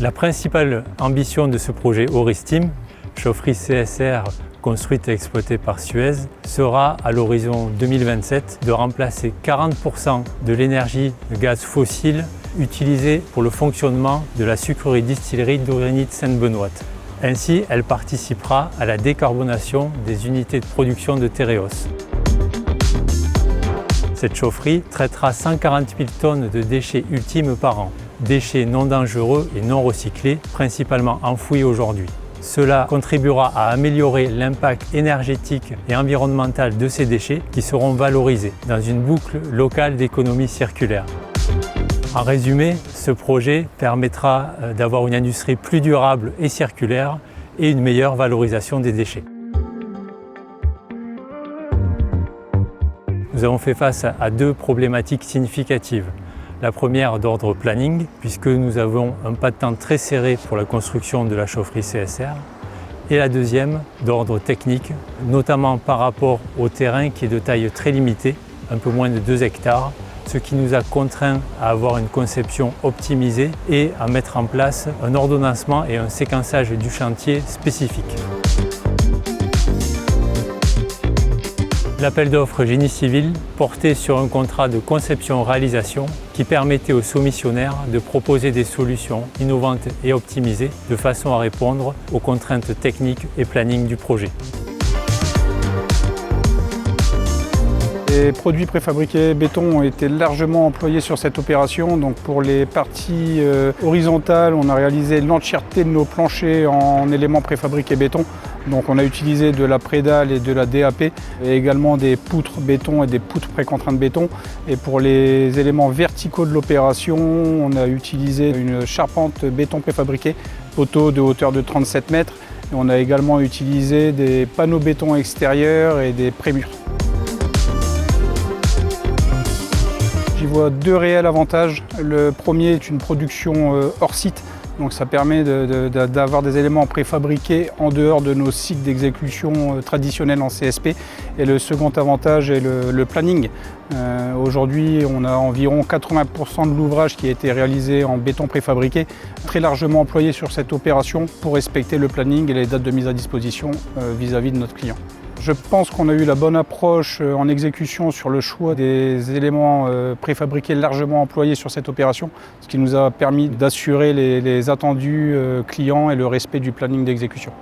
La principale ambition de ce projet Oresteam, chaufferie CSR construite et exploitée par Suez, sera à l'horizon 2027 de remplacer 40% de l'énergie de gaz fossile utilisée pour le fonctionnement de la sucrerie-distillerie d'Aurigny Sainte-Benoîte. Ainsi, elle participera à la décarbonation des unités de production de Tereos. Cette chaufferie traitera 140 000 tonnes de déchets ultimes par an, déchets non dangereux et non recyclés, principalement enfouis aujourd'hui. Cela contribuera à améliorer l'impact énergétique et environnemental de ces déchets qui seront valorisés dans une boucle locale d'économie circulaire. En résumé, ce projet permettra d'avoir une industrie plus durable et circulaire et une meilleure valorisation des déchets. Nous avons fait face à deux problématiques significatives. La première d'ordre planning, puisque nous avons un pas de temps très serré pour la construction de la chaufferie CSR. Et la deuxième d'ordre technique, notamment par rapport au terrain qui est de taille très limitée, un peu moins de 2 hectares, ce qui nous a contraints à avoir une conception optimisée et à mettre en place un ordonnancement et un séquençage du chantier spécifique. L'appel d'offres génie civil portait sur un contrat de conception-réalisation qui permettait aux soumissionnaires de proposer des solutions innovantes et optimisées de façon à répondre aux contraintes techniques et planning du projet. Les produits préfabriqués béton ont été largement employés sur cette opération. Donc pour les parties horizontales, on a réalisé l'entièreté de nos planchers en éléments préfabriqués béton. Donc on a utilisé de la prédale et de la DAP, et également des poutres béton et des poutres précontraintes béton. Et pour les éléments verticaux de l'opération, on a utilisé une charpente béton préfabriquée, poteau de hauteur de 37 mètres. Et on a également utilisé des panneaux béton extérieurs et des prémurs. J'y vois deux réels avantages. Le premier est une production hors site. Donc ça permet d'avoir des éléments préfabriqués en dehors de nos cycles d'exécution traditionnels en CSP. Et le second avantage est le planning. Aujourd'hui, on a environ 80% de l'ouvrage qui a été réalisé en béton préfabriqué, très largement employé sur cette opération pour respecter le planning et les dates de mise à disposition vis-à-vis de notre client. Je pense qu'on a eu la bonne approche en exécution sur le choix des éléments préfabriqués largement employés sur cette opération, ce qui nous a permis d'assurer les attendus clients et le respect du planning d'exécution.